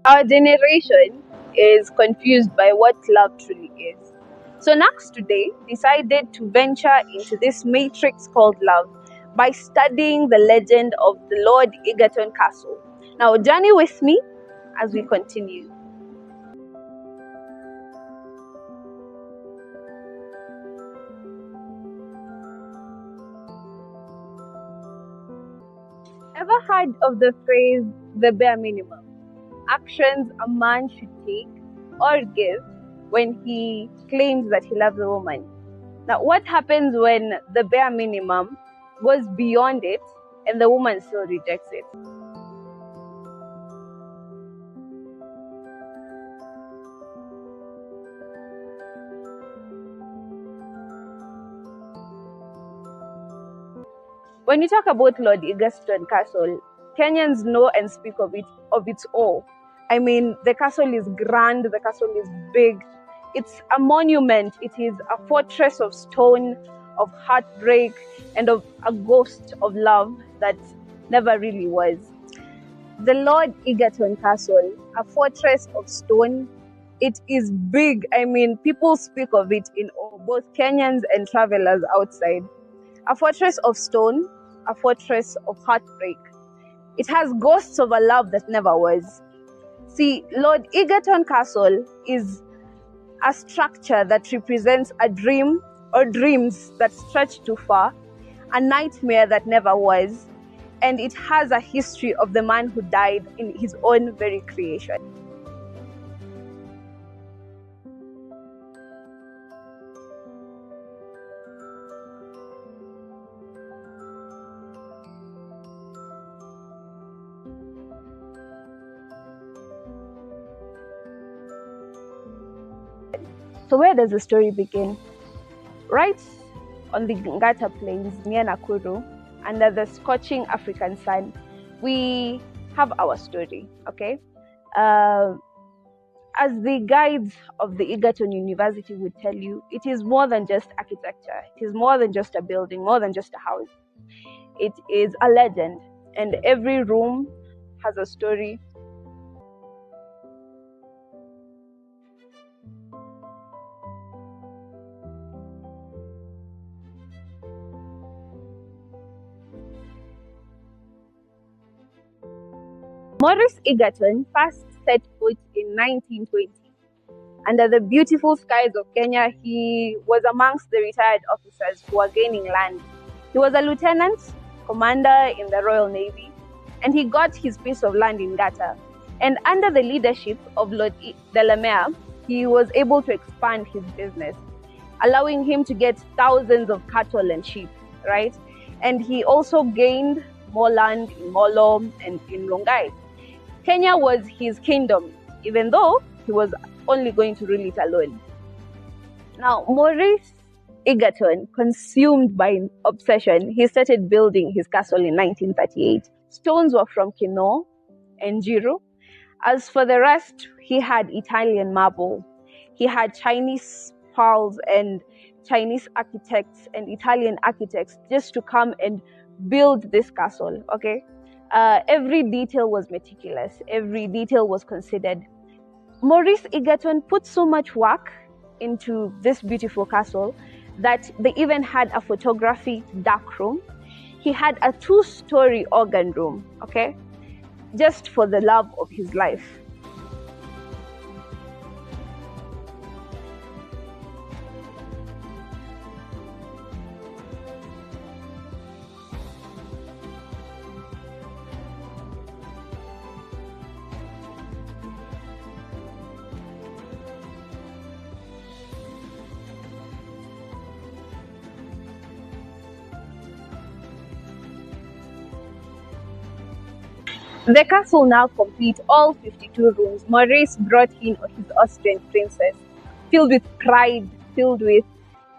Our generation is confused by what love truly is. So Nax today decided to venture into this matrix called love by studying the legend of the Lord Egerton Castle. Now journey with me as we continue. Ever heard of the phrase the bare minimum? Actions a man should take or give when he claims that he loves a woman. Now, what happens when the bare minimum goes beyond it and the woman still rejects it? When you talk about Lord Egerton Castle, Kenyans know and speak of its awe. I mean, the castle is grand, the castle is big. It's a monument. It is a fortress of stone, of heartbreak, and of a ghost of love that never really was. The Lord Egerton Castle, a fortress of stone, it is big. I mean, people speak of it in awe, both Kenyans and travelers outside. A fortress of stone, a fortress of heartbreak. It has ghosts of a love that never was. See, Lord Egerton Castle is a structure that represents a dream or dreams that stretch too far, a nightmare that never was, and it has a history of the man who died in his own very creation. So where does the story begin? Right on the Ngata Plains near Nakuru, under the scorching African sun, we have our story, okay? As the guides of the Egerton University would tell you, it is more than just architecture. It is more than just a building, more than just a house. It is a legend, and every room has a story. Maurice Egerton first set foot in 1920. Under the beautiful skies of Kenya, he was amongst the retired officers who were gaining land. He was a lieutenant, commander in the Royal Navy, and he got his piece of land in Ngata. And under the leadership of Lord Delamere, he was able to expand his business, allowing him to get thousands of cattle and sheep, right? And he also gained more land in Molo and in Rongai. Kenya was his kingdom, even though he was only going to rule it alone. Now, Maurice Egerton, consumed by obsession, he started building his castle in 1938. Stones were from Kino and Jiru. As for the rest, he had Italian marble. He had Chinese pearls and Chinese architects and Italian architects just to come and build this castle, okay? Every detail was meticulous. Every detail was considered. Maurice Egerton put so much work into this beautiful castle that they even had a photography dark room. He had a 2-story organ room, okay? Just for the love of his life. The castle now complete, all 52 rooms. Maurice brought in his Austrian princess, filled with pride, filled with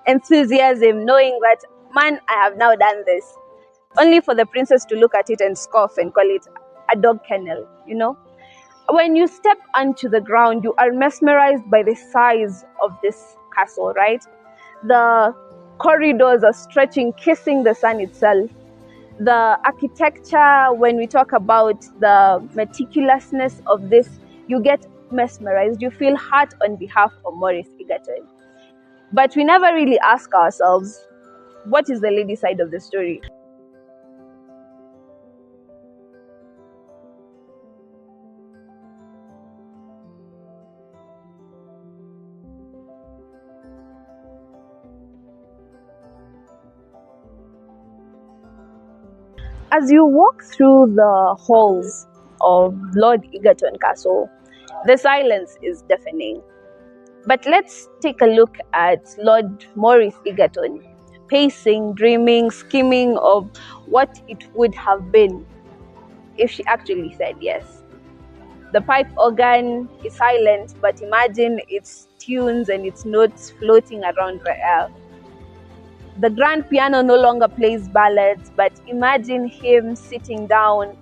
enthusiasm, knowing that, man, I have now done this. Only for the princess to look at it and scoff and call it a dog kennel, you know. When you step onto the ground, you are mesmerized by the size of this castle, right? The corridors are stretching, kissing the sun itself. The architecture, when we talk about the meticulousness of this You get mesmerized. You feel hurt on behalf of Maurice Egerton. But we never really ask ourselves, what is the lady side of the story? As you walk through the halls of Lord Egerton Castle, the silence is deafening. But let's take a look at Lord Maurice Egerton, pacing, dreaming, scheming of what it would have been if she actually said yes. The pipe organ is silent, but imagine its tunes and its notes floating around the air. The grand piano no longer plays ballads, but imagine him sitting down,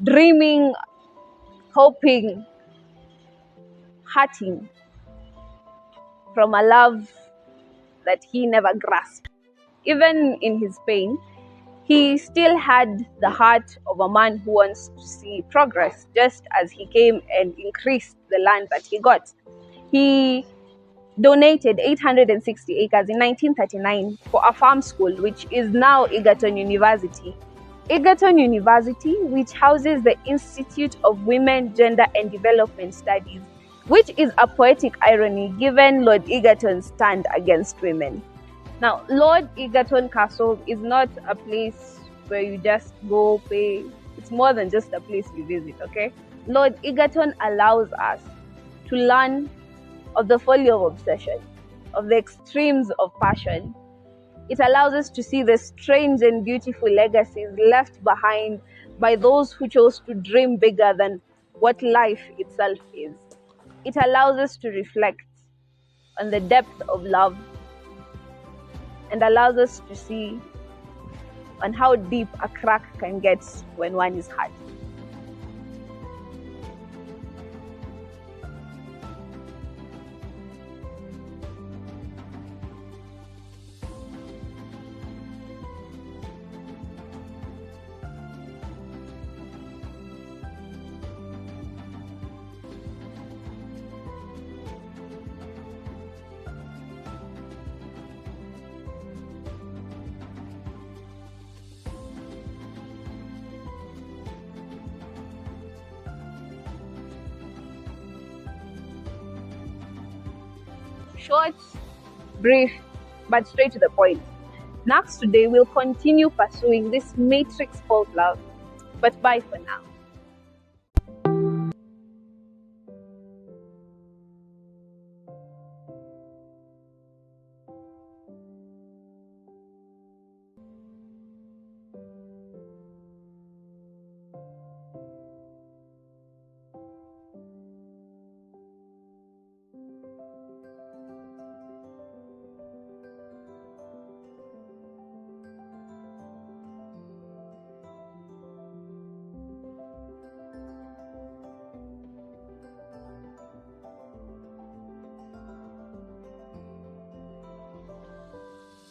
dreaming, hoping, hurting from a love that he never grasped. Even in his pain, he still had the heart of a man who wants to see progress, just as he came and increased the land that he got. He donated 860 acres in 1939 for a farm school, which is now Egerton University. Egerton University, which houses the Institute of Women, Gender and Development Studies, which is a poetic irony given Lord Egerton's stand against women. Now, Lord Egerton Castle is not a place where you just go pay. It's more than just a place you visit, okay? Lord Egerton allows us to learn of the folly of obsession, of the extremes of passion. It allows us to see the strange and beautiful legacies left behind by those who chose to dream bigger than what life itself is. It allows us to reflect on the depth of love and allows us to see on how deep a crack can get when one is hurt. Short, brief, but straight to the point. Nax today will continue pursuing this matrix called love. But bye for now.